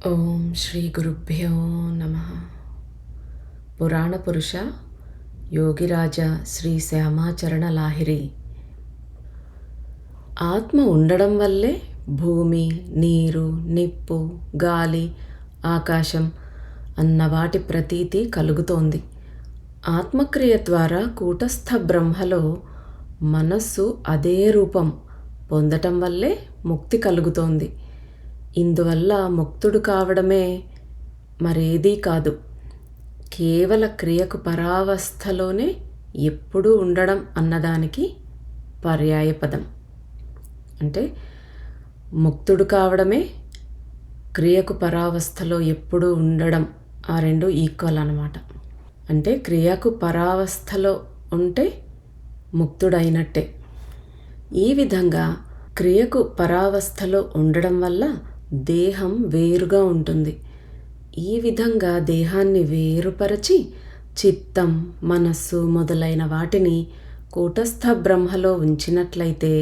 ఓం శ్రీ గురుభ్యో నమః. పురాణ పురుష యోగిరాజ శ్రీ శ్యామాచరణ లాహిరి. ఆత్మ ఉండడం వల్లే భూమి, నీరు, నిప్పు, గాలి, ఆకాశం అన్న వాటి ప్రతీతి కలుగుతోంది. ఆత్మక్రియ ద్వారా కూటస్థ బ్రహ్మలో మనస్సు అదే రూపం పొందటం వల్లే ముక్తి కలుగుతోంది. ఇందువల్ల ముక్తుడు కావడమే మరేదీ కాదు, కేవల క్రియకు పరావస్థలోనే ఎప్పుడూ ఉండడం అన్నదానికి పర్యాయపదం. అంటే ముక్తుడు కావడమే క్రియకు పరావస్థలో ఎప్పుడూ ఉండడం, ఆ రెండు ఈక్వల్ అన్నమాట. అంటే క్రియకు పరావస్థలో ఉంటే ముక్తుడైనట్టే. ఈ విధంగా క్రియకు పరావస్థలో ఉండడం వల్ల దేహం వేరుగా ఉంటుంది. ఈ విధంగా దేహాన్ని వేరుపరచి చిత్తం, మనస్సు మొదలైన వాటిని కూటస్థ బ్రహ్మలో ఉంచినట్లయితే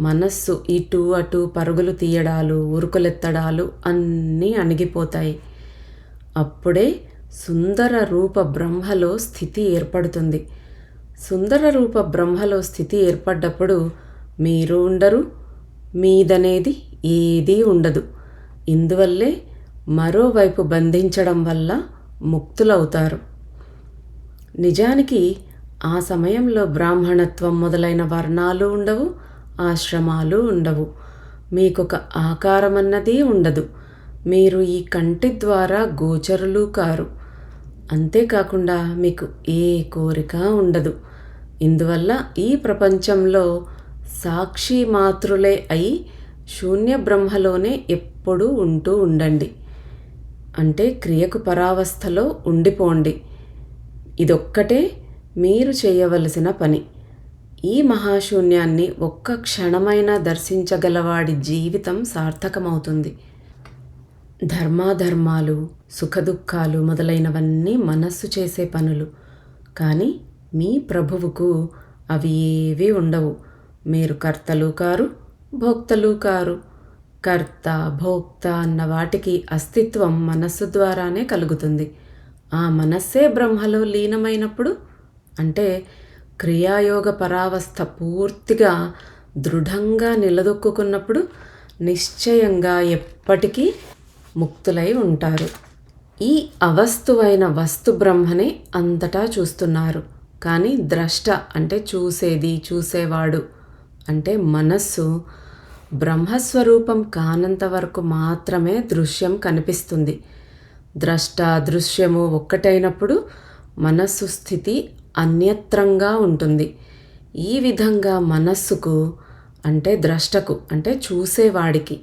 మనస్సు ఇటు అటు పరుగులు తీయడాలు, ఉరుకులెత్తడాలు అన్నీ అణిగిపోతాయి. అప్పుడే సుందర రూప బ్రహ్మలో స్థితి ఏర్పడుతుంది. సుందర రూప బ్రహ్మలో స్థితి ఏర్పడ్డప్పుడు మీరు ఉండరు, మీదనేది ఏదీ ఉండదు. ఇందువల్లే మరోవైపు బంధించడం వల్ల ముక్తులవుతారు. నిజానికి ఆ సమయంలో బ్రాహ్మణత్వం మొదలైన వర్ణాలు ఉండవు, ఆశ్రమాలు ఉండవు, మీకొక ఆకారమన్నది ఉండదు. మీరు ఈ కంటి ద్వారా గోచరులు కారు. అంతేకాకుండా మీకు ఏ కోరిక ఉండదు. ఇందువల్ల ఈ ప్రపంచంలో సాక్షి మాత్రులే అయి శూన్య బ్రహ్మలోనే ఎప్పుడూ ఉంటూ ఉండండి. అంటే క్రియకు పరావస్థలో ఉండిపోండి. ఇదొక్కటే మీరు చేయవలసిన పని. ఈ మహాశూన్యాన్ని ఒక్క క్షణమైనా దర్శించగలవాడి జీవితం సార్థకమవుతుంది. ధర్మాధర్మాలు, సుఖదుఖాలు మొదలైనవన్నీ మనస్సు చేసే పనులు. కానీ మీ ప్రభువుకు అవి ఏవీ ఉండవు. మీరు కర్తలు కారు, భోక్తలు కారు. కర్త, భోక్త అన్న వాటికి అస్తిత్వం మనస్సు ద్వారానే కలుగుతుంది. ఆ మనస్సే బ్రహ్మలో లీనమైనప్పుడు, అంటే క్రియాయోగ పరావస్థ పూర్తిగా దృఢంగా నిలదొక్కున్నప్పుడు నిశ్చయంగా ఎప్పటికీ ముక్తులై ఉంటారు. ఈ అవస్తువైన వస్తు బ్రహ్మనే అంతటా చూస్తున్నారు. కానీ ద్రష్ట అంటే చూసేది, చూసేవాడు అంటే మనస్సు బ్రహ్మస్వరూపం కానంత వరకు మాత్రమే దృశ్యం కనిపిస్తుంది. ద్రష్ట, దృశ్యము ఒక్కటైనప్పుడు మనస్సు స్థితి అన్యత్రంగా ఉంటుంది. ఈ విధంగా మనస్సుకు అంటే ద్రష్టకు అంటే చూసేవాడికి,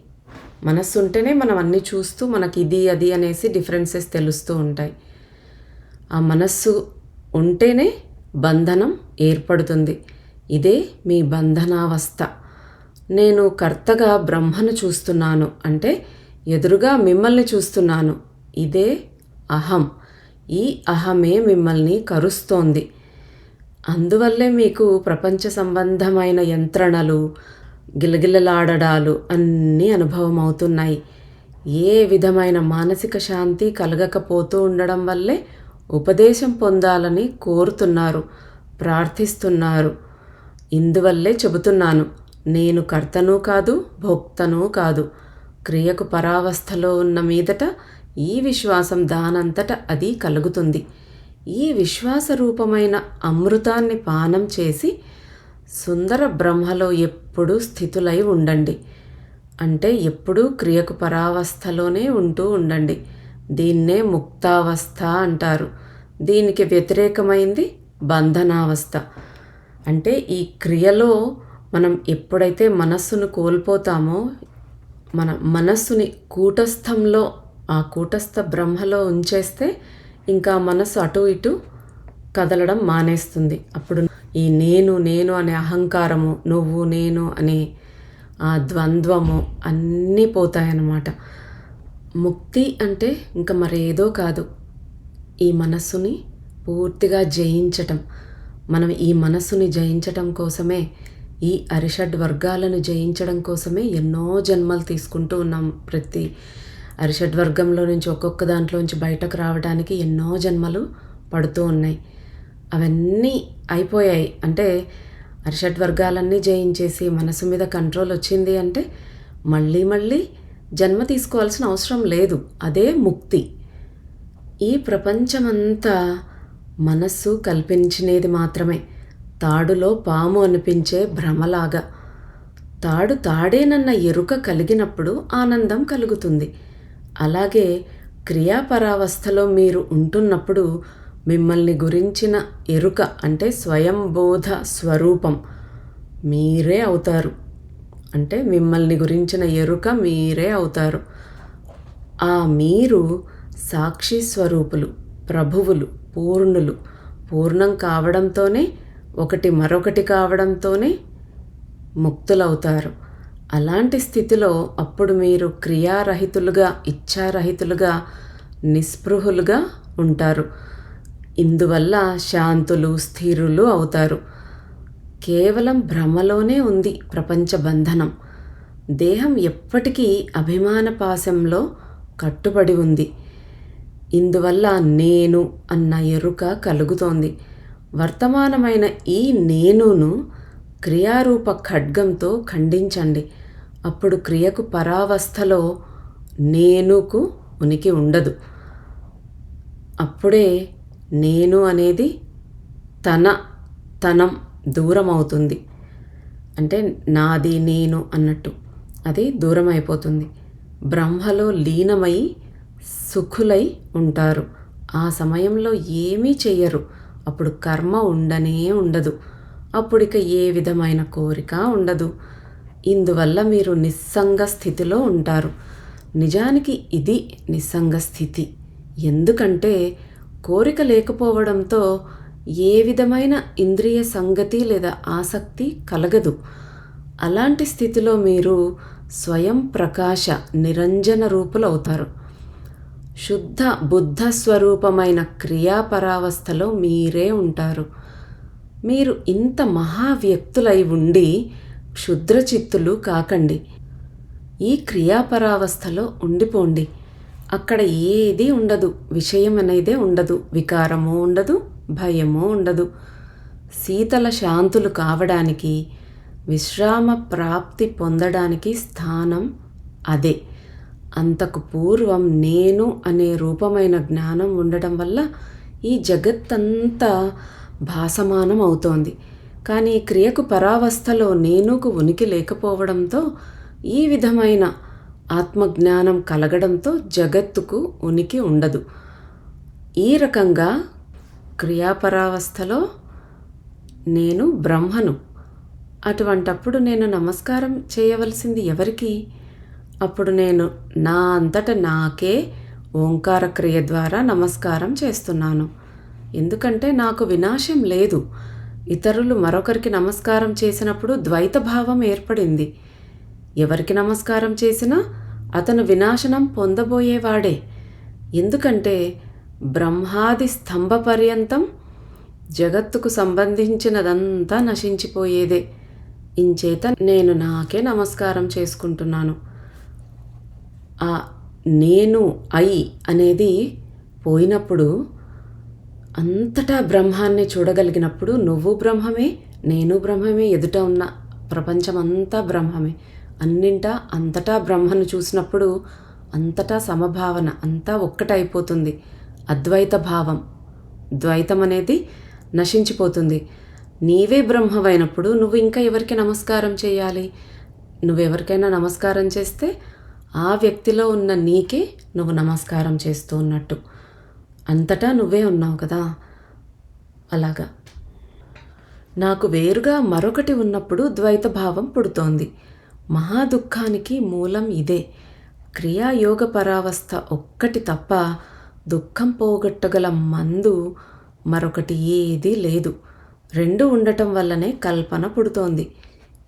మనస్సు ఉంటేనే మనం అన్నీ చూస్తూ మనకి ఇది అది అనేసి డిఫరెన్సెస్ తెలుస్తూ ఉంటాయి. ఆ మనస్సు ఉంటేనే బంధనం ఏర్పడుతుంది. ఇదే మీ బంధనావస్థ. నేను కర్తగా బ్రహ్మను చూస్తున్నాను అంటే ఎదురుగా మిమ్మల్ని చూస్తున్నాను. ఇదే అహం. ఈ అహమే మిమ్మల్ని కరుస్తోంది. అందువల్లే మీకు ప్రపంచ సంబంధమైన యంత్రణలు, గిలగిలలాడడాలు అన్నీ అనుభవం అవుతున్నాయి. ఏ విధమైన మానసిక శాంతి కలగకపోతూ ఉండడం వల్లే ఉపదేశం పొందాలని కోరుతున్నారు, ప్రార్థిస్తున్నారు. ఇందువల్లే చెబుతున్నాను, నేను కర్తను కాదు, భోక్తను కాదు. క్రియకు పరావస్థలో ఉన్న మీదట ఈ విశ్వాసం దానంతట అది కలుగుతుంది. ఈ విశ్వాస రూపమైన అమృతాన్ని పానం చేసి సుందర బ్రహ్మలో ఎప్పుడూ స్థితులై ఉండండి. అంటే ఎప్పుడూ క్రియకు పరావస్థలోనే ఉంటూ ఉండండి. దీన్నే ముక్తావస్థ అంటారు. దీనికి వ్యతిరేకమైంది బంధనావస్థ. అంటే ఈ క్రియలో మనం ఎప్పుడైతే మనస్సును కోల్పోతామో, మన మనస్సుని కూటస్థంలో, ఆ కూటస్థ బ్రహ్మలో ఉంచేస్తే ఇంకా మనస్సు అటు ఇటు కదలడం మానేస్తుంది. అప్పుడు ఈ నేను నేను అనే అహంకారము, నువ్వు నేను అనే ఆ ద్వంద్వము అన్నీ పోతాయన్నమాట. ముక్తి అంటే ఇంకా మరేదో కాదు, ఈ మనస్సుని పూర్తిగా జయించటం. మనం ఈ మనస్సుని జయించటం కోసమే, ఈ అరిషడ్ వర్గాలను జయించడం కోసమే ఎన్నో జన్మలు తీసుకుంటూ ఉన్నాం. ప్రతి అరిషడ్వర్గంలో నుంచి ఒక్కొక్క దాంట్లోంచి బయటకు రావడానికి ఎన్నో జన్మలు పడుతూ ఉన్నాయి. అవన్నీ అయిపోయాయి అంటే అరిషడ్వర్గాలన్నీ జయించేసి మనసు మీద కంట్రోల్ వచ్చింది అంటే మళ్ళీ జన్మ తీసుకోవాల్సిన అవసరం లేదు. అదే ముక్తి. ఈ ప్రపంచమంతా మనస్సు కల్పించినది మాత్రమే. తాడులో పాము అనిపించే భ్రమలాగా. తాడు తాడేనన్న ఎరుక కలిగినప్పుడు ఆనందం కలుగుతుంది. అలాగే క్రియాపరావస్థలో మీరు ఉంటున్నప్పుడు మిమ్మల్ని గురించిన ఎరుక అంటే స్వయంబోధ స్వరూపం మీరే అవుతారు. అంటే మిమ్మల్ని గురించిన ఎరుక మీరే అవుతారు. ఆ మీరు సాక్షి స్వరూపులు, ప్రభువులు, పూర్ణులు. పూర్ణం కావడంతోనే ఒకటి మరొకటి కావడంతోనే ముక్తులవుతారు. అలాంటి స్థితిలో అప్పుడు మీరు క్రియారహితులుగా, ఇచ్ఛారహితులుగా, నిస్పృహులుగా ఉంటారు. ఇందువల్ల శాంతులు, స్థిరులు అవుతారు. కేవలం భ్రమలోనే ఉంది ప్రపంచ బంధనం. దేహం ఎప్పటికీ అభిమాన పాశంలో కట్టుబడి ఉంది. ఇందువల్ల నేను అన్న ఎరుక కలుగుతోంది. వర్తమానమైన ఈ నేనును క్రియారూప ఖడ్గంతో ఖండించండి. అప్పుడు క్రియకు పరావస్థలో నేనుకు ఉనికి ఉండదు. అప్పుడే నేను అనేది తనం దూరం అవుతుంది. అంటే నాది నేను అన్నట్టు అది దూరం అయిపోతుంది. బ్రహ్మలో లీనమై సుఖులై ఉంటారు. ఆ సమయంలో ఏమీ చెయ్యరు. అప్పుడు కర్మ ఉండదు. అప్పుడిక ఏ విధమైన కోరిక ఉండదు. ఇందువల్ల మీరు నిస్సంగ స్థితిలో ఉంటారు. నిజానికి ఇది నిస్సంగ స్థితి. ఎందుకంటే కోరిక లేకపోవడంతో ఏ విధమైన ఇంద్రియ సంగతి లేదా ఆసక్తి కలగదు. అలాంటి స్థితిలో మీరు స్వయం ప్రకాశ నిరంజన రూపులవుతారు. శుద్ధ బుద్ధ స్వరూపమైన క్రియాపరావస్థలో మీరే ఉంటారు. మీరు ఇంత మహావ్యక్తులై ఉండి క్షుద్రచిత్తులు కాకండి. ఈ క్రియాపరావస్థలో ఉండిపోండి. అక్కడ ఏది ఉండదు. విషయం అనేదే ఉండదు. వికారము ఉండదు. భయము ఉండదు. శీతల శాంతులు కావడానికి, విశ్రామ ప్రాప్తి పొందడానికి స్థానం అదే. అంతకు పూర్వం నేను అనే రూపమైన జ్ఞానం ఉండడం వల్ల ఈ జగత్తంతా భాసమానం అవుతోంది. కానీ క్రియకు పరావస్థలో నేనుకు ఉనికి లేకపోవడంతో ఈ విధమైన ఆత్మజ్ఞానం కలగడంతో జగత్తుకు ఉనికి ఉండదు. ఈ రకంగా క్రియాపరావస్థలో నేను బ్రహ్మను. అటువంటప్పుడు నేను నమస్కారం చేయవలసింది ఎవరికి? అప్పుడు నేను నా అంతట నాకే ఓంకార క్రియ ద్వారా నమస్కారం చేస్తున్నాను. ఎందుకంటే నాకు వినాశం లేదు. ఇతరులు మరొకరికి నమస్కారం చేసినప్పుడు ద్వైత భావం ఏర్పడింది. ఎవరికి నమస్కారం చేసినా అతను వినాశనం పొందబోయేవాడే. ఎందుకంటే బ్రహ్మాది స్తంభ పర్యంతం జగత్తుకు సంబంధించినదంతా నశించిపోయేదే. ఇంచేత నేను నాకే నమస్కారం చేసుకుంటున్నాను. ఆ నేను అనేది పోయినప్పుడు, అంతటా బ్రహ్మాన్ని చూడగలిగినప్పుడు నువ్వు బ్రహ్మమే, నేను బ్రహ్మమే, ఎదుట ఉన్న ప్రపంచమంతా బ్రహ్మమే. అన్నింటా అంతటా బ్రహ్మను చూసినప్పుడు అంతటా సమభావన, అంతా ఒక్కటైపోతుంది. అద్వైత భావం, ద్వైతం అనేది నశించిపోతుంది. నీవే బ్రహ్మమైనప్పుడు నువ్వు ఇంకా ఎవరికి నమస్కారం చేయాలి? నువ్వెవరికైనా నమస్కారం చేస్తే ఆ వ్యక్తిలో ఉన్న నీకే నువ్వు నమస్కారం చేస్తూ ఉన్నట్టు. అంతటా నువ్వే ఉన్నావు కదా. అలాగా నాకు వేరుగా మరొకటి ఉన్నప్పుడు ద్వైత భావం పుడుతోంది. మహా దుఃఖానికి మూలం ఇదే. క్రియాయోగ పరావస్థ ఒక్కటి తప్ప దుఃఖం పోగొట్టగల మందు మరొకటి ఏదీ లేదు. రెండు ఉండటం వల్లనే కల్పన పుడుతోంది.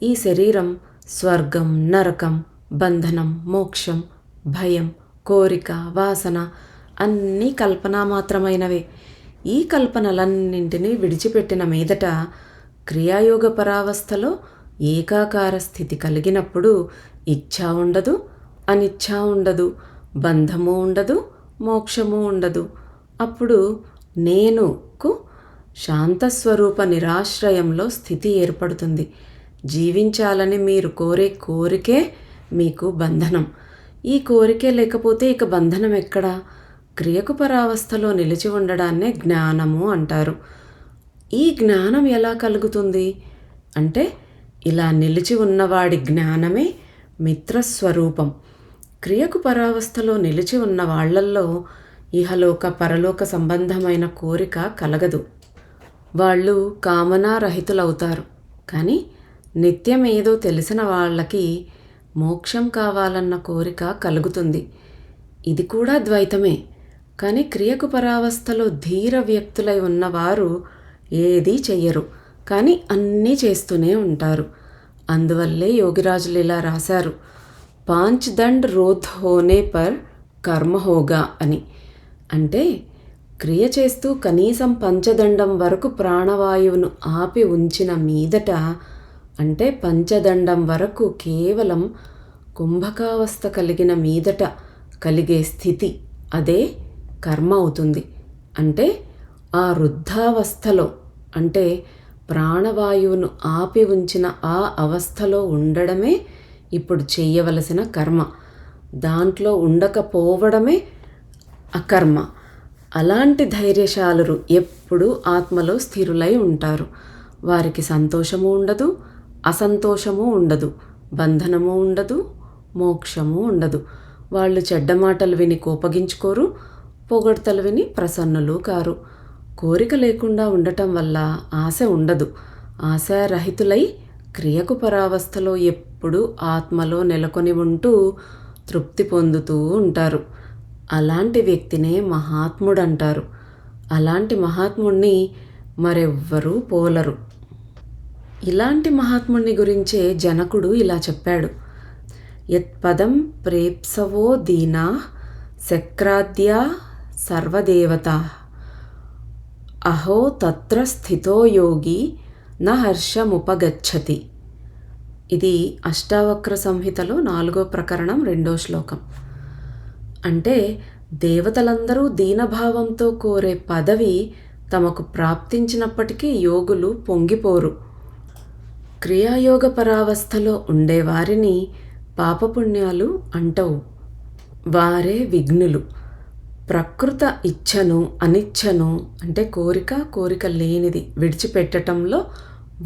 ఈ శరీరం స్వర్గం, నరకం, బంధనం, మోక్షం, భయం, కోరిక, వాసన అన్నీ కల్పనా మాత్రమైనవే. ఈ కల్పనలన్నింటినీ విడిచిపెట్టిన మీదట క్రియాయోగ పరావస్థలో ఏకాకార స్థితి కలిగినప్పుడు ఇచ్ఛా ఉండదు, అనిచ్ఛా ఉండదు, బంధము ఉండదు, మోక్షము ఉండదు. అప్పుడు నేనుకు శాంతస్వరూప నిరాశ్రయంలో స్థితి ఏర్పడుతుంది. జీవించాలని మీరు కోరే కోరికే మీకు బంధనం. ఈ కోరికే లేకపోతే ఇక బంధనం ఎక్కడా? క్రియకు పరావస్థలో నిలిచి ఉండడాన్నే జ్ఞానము అంటారు. ఈ జ్ఞానం ఎలా కలుగుతుంది అంటే, ఇలా నిలిచి ఉన్నవాడి జ్ఞానమే మిత్రస్వరూపం. క్రియకు పరావస్థలో నిలిచి ఉన్న వాళ్లల్లో ఇహలోక పరలోక సంబంధమైన కోరిక కలగదు. వాళ్ళు కామనారహితులవుతారు. కానీ నిత్యం ఏదో తెలిసిన వాళ్ళకి మోక్షం కావాలన్న కోరిక కలుగుతుంది. ఇది కూడా ద్వైతమే. కానీ క్రియకు పరావస్థలో ధీర వ్యక్తులై ఉన్నవారు ఏదీ చెయ్యరు, కానీ అన్నీ చేస్తూనే ఉంటారు. అందువల్లే యోగిరాజులు ఇలా రాశారు, 5 దండ్ రోధ్ హోనే పర్ కర్మ హోగా అని. అంటే క్రియ చేస్తూ కనీసం పంచదండం వరకు ప్రాణవాయువును ఆపి ఉంచిన మీదట, అంటే పంచదండం వరకు కేవలం కుంభకావస్థ కలిగిన మీదట కలిగే స్థితి, అదే కర్మ అవుతుంది. అంటే ఆ వృద్ధావస్థలో, అంటే ప్రాణవాయువును ఆపి ఉంచిన ఆ అవస్థలో ఉండడమే ఇప్పుడు చెయ్యవలసిన కర్మ. దాంట్లో ఉండకపోవడమే అకర్మ. అలాంటి ధైర్యశాలురు ఎప్పుడూ ఆత్మలో స్థిరులై ఉంటారు. వారికి సంతోషము ఉండదు, అసంతోషము ఉండదు, బంధనము ఉండదు, మోక్షము ఉండదు. వాళ్ళు చెడ్డ మాటలు విని కోపగించుకోరు, పొగడ్తలు విని ప్రసన్నులు కారు. కోరిక లేకుండా ఉండటం వల్ల ఆశ ఉండదు. ఆశారహితులై క్రియకు పరావస్థలో ఎప్పుడూ ఆత్మలో నెలకొని ఉంటూ తృప్తి పొందుతూ ఉంటారు. అలాంటి వ్యక్తినే మహాత్ముడంటారు. అలాంటి మహాత్ముణ్ణి మరెవ్వరూ పోలరు. ఇలాంటి మహాత్ముని గురించే జనకుడు ఇలా చెప్పాడు, యత్పదం ప్రేప్సవో దీనా శక్రాద్యా సర్వదేవతా అహో తత్ర స్థితో యోగి న హర్షముపగచ్చతి. ఇది అష్టావక్ర సంహితలో 4వ ప్రకరణం 2వ శ్లోకం. అంటే దేవతలందరూ దీనభావంతో కోరే పదవి తమకు ప్రాప్తించినప్పటికీ యోగులు పొంగిపోరు. క్రియాయోగ పరావస్థలో ఉండేవారిని పాపపుణ్యాలు అంటవు. వారే విఘ్నులు. ప్రకృత ఇచ్ఛను అనిచ్ఛను, అంటే కోరిక లేనిది విడిచిపెట్టటంలో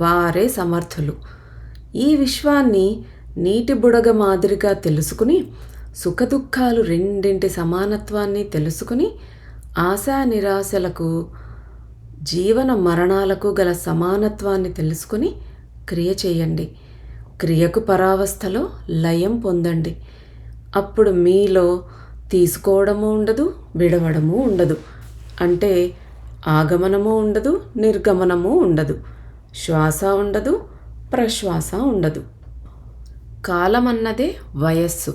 వారే సమర్థులు. ఈ విశ్వాన్ని నీటి బుడగ మాదిరిగా తెలుసుకుని, సుఖదుఖాలు రెండింటి సమానత్వాన్ని తెలుసుకుని, ఆశా నిరాశలకు జీవన మరణాలకు గల సమానత్వాన్ని తెలుసుకుని క్రియ చేయండి. క్రియకు పరావస్థలో లయం పొందండి. అప్పుడు మీలో తీసుకోవడము ఉండదు, విడవడము ఉండదు. అంటే ఆగమనము ఉండదు, నిర్గమనము ఉండదు. శ్వాస ఉండదు, ప్రశ్వాస ఉండదు. కాలమన్నదే వయస్సు.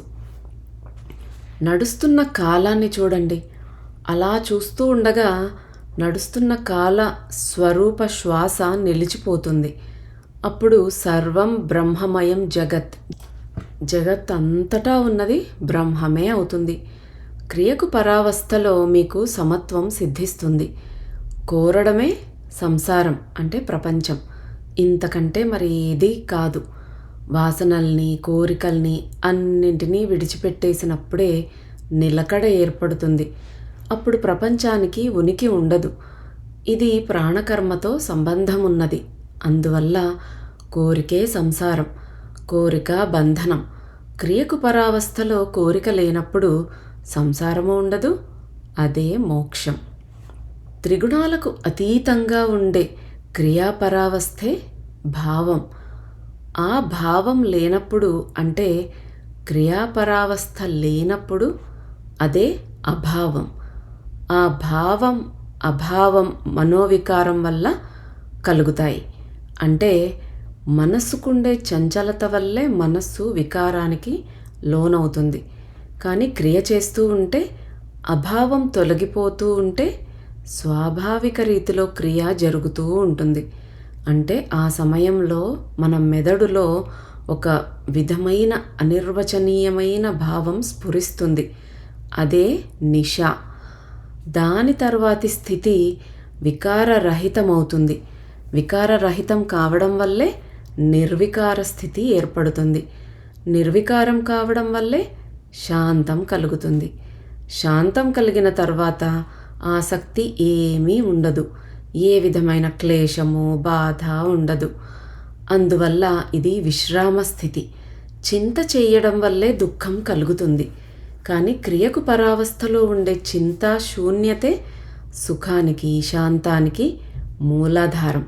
నడుస్తున్న కాలాన్ని చూడండి. అలా చూస్తూ ఉండగా నడుస్తున్న కాల స్వరూప శ్వాస నిలిచిపోతుంది. అప్పుడు సర్వం బ్రహ్మమయం జగత్ అంతటా ఉన్నది బ్రహ్మమే అవుతుంది. క్రియకు పరావస్థలో మీకు సమత్వం సిద్ధిస్తుంది. కోరడమే సంసారం, అంటే ప్రపంచం. ఇంతకంటే మరి ఏదీ కాదు. వాసనల్ని, కోరికల్ని అన్నింటినీ విడిచిపెట్టేసినప్పుడే నిలకడ ఏర్పడుతుంది. అప్పుడు ప్రపంచానికి ఉనికి ఉండదు. ఇది ప్రాణకర్మతో సంబంధం ఉన్నది. అందువల్ల కోరికే సంసారం, కోరిక బంధనం. క్రియకు పరావస్థలో కోరిక లేనప్పుడు సంసారము ఉండదు, అదే మోక్షం. త్రిగుణాలకు అతీతంగా ఉండే క్రియాపరావస్థే భావం. ఆ భావం లేనప్పుడు, అంటే క్రియాపరావస్థ లేనప్పుడు, అదే అభావం. ఆ భావం అభావం మనోవికారం వల్ల కలుగుతాయి. అంటే మనస్సుకుండే చంచలత వల్లే మనస్సు వికారానికి లోనవుతుంది. కానీ క్రియ చేస్తూ ఉంటే, అభావం తొలగిపోతూ ఉంటే స్వాభావిక రీతిలో క్రియ జరుగుతూ ఉంటుంది. అంటే ఆ సమయంలో మన మెదడులో ఒక విధమైన అనిర్వచనీయమైన భావం స్ఫురిస్తుంది. అదే నిష. దాని తర్వాతి స్థితి వికారరహితమవుతుంది. వికారరహితం కావడం వల్లే నిర్వికార స్థితి ఏర్పడుతుంది. నిర్వికారం కావడం వల్లే శాంతం కలుగుతుంది. శాంతం కలిగిన తర్వాత ఆసక్తి ఏమీ ఉండదు. ఏ విధమైన క్లేశము, బాధ ఉండదు. అందువల్ల ఇది విశ్రామ స్థితి. చింత చేయడం వల్లే దుఃఖం కలుగుతుంది. కానీ క్రియకు పరావస్థలో ఉండే చింత శూన్యతే సుఖానికి, శాంతానికి మూలాధారం.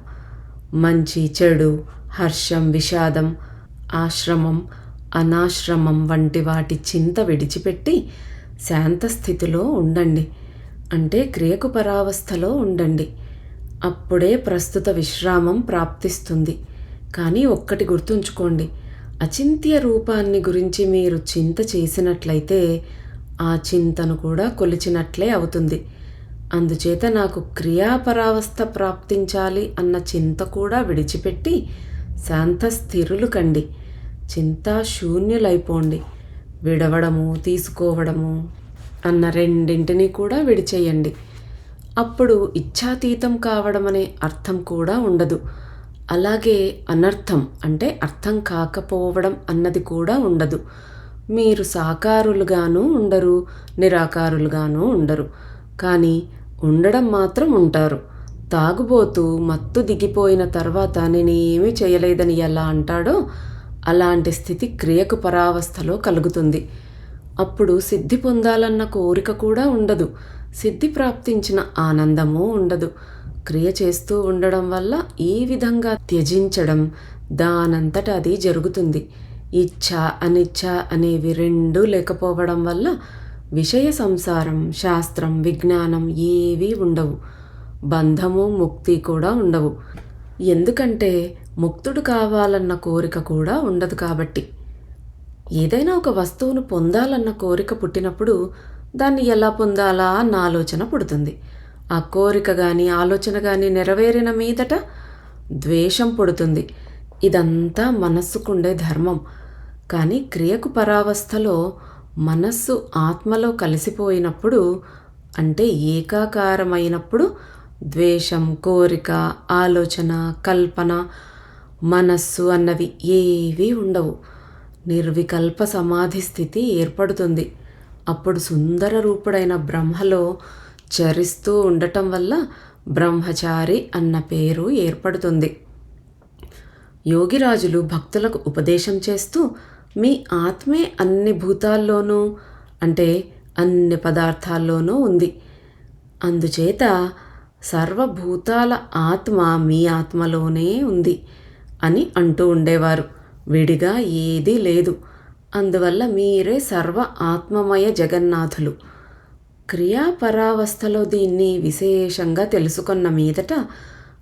మంచి, చెడు, హర్షం, విషాదం, ఆశ్రమం, అనాశ్రమం వంటి వాటి చింత విడిచిపెట్టి శాంతస్థితిలో ఉండండి. అంటే క్రియకు పరావస్థలో ఉండండి. అప్పుడే ప్రస్తుత విశ్రామం ప్రాప్తిస్తుంది. కానీ ఒక్కటి గుర్తుంచుకోండి, అచింత్య రూపాన్ని గురించి మీరు చింత చేసినట్లయితే ఆ చింతను కూడా కొలిచినట్లే అవుతుంది. అందుచేత నాకు క్రియాపరావస్థ ప్రాప్తించాలి అన్న చింత కూడా విడిచిపెట్టి శాంతస్థిరులు కండి. చింతా శూన్యులైపోండి. విడవడము, తీసుకోవడము అన్న రెండింటినీ కూడా విడిచేయండి. అప్పుడు ఇచ్ఛాతీతం కావడం అనే అర్థం కూడా ఉండదు. అలాగే అనర్థం అంటే అర్థం కాకపోవడం అన్నది కూడా ఉండదు. మీరు సాకారులుగాను ఉండరు, నిరాకారులుగాను ఉండరు. కానీ ఉండడం మాత్రం ఉంటారు. తాగుబోతూ మత్తు దిగిపోయిన తర్వాత నేనేమీ చేయలేదని ఎలా అంటాడో అలాంటి స్థితి క్రియకు పరావస్థలో కలుగుతుంది. అప్పుడు సిద్ధి పొందాలన్న కోరిక కూడా ఉండదు. సిద్ధి ప్రాప్తించిన ఆనందమూ ఉండదు. క్రియ చేస్తూ ఉండడం వల్ల ఈ విధంగా త్యజించడం దానంతట అది జరుగుతుంది. ఇచ్ఛ, అనిచ్ఛ అనేవి రెండూ లేకపోవడం వల్ల విషయ సంసారం, శాస్త్రం, విజ్ఞానం ఏవీ ఉండవు. బంధము, ముక్తి కూడా ఉండవు. ఎందుకంటే ముక్తుడు కావాలన్న కోరిక కూడా ఉండదు కాబట్టి. ఏదైనా ఒక వస్తువును పొందాలన్న కోరిక పుట్టినప్పుడు దాన్ని ఎలా పొందాలా అన్న ఆలోచన పుడుతుంది. ఆ కోరిక కానీ ఆలోచన కానీ నెరవేరిన మీదట ద్వేషం పుడుతుంది. ఇదంతా మనస్సుకుండే ధర్మం. కానీ క్రియకు పరావస్థలో మనస్సు ఆత్మలో కలిసిపోయినప్పుడు, అంటే ఏకాకారమైనప్పుడు ద్వేషం, కోరిక, ఆలోచన, కల్పన, మనస్సు అన్నవి ఏవీ ఉండవు. నిర్వికల్ప సమాధి స్థితి ఏర్పడుతుంది. అప్పుడు సుందర రూపుడైన బ్రహ్మలో చరిస్తూ ఉండటం వల్ల బ్రహ్మచారి అన్న పేరు ఏర్పడుతుంది. యోగిరాజులు భక్తులకు ఉపదేశం చేస్తూ మీ ఆత్మే అన్ని భూతాల్లోనూ అంటే అన్ని పదార్థాల్లోనూ ఉంది. అందుచేత సర్వభూతాల ఆత్మ మీ ఆత్మలోనే ఉంది అని అంటూ ఉండేవారు. విడిగా ఏదీ లేదు. అందువల్ల మీరే సర్వ ఆత్మమయ జగన్నాథులు. క్రియాపరావస్థలో దీన్ని విశేషంగా తెలుసుకున్న మీదట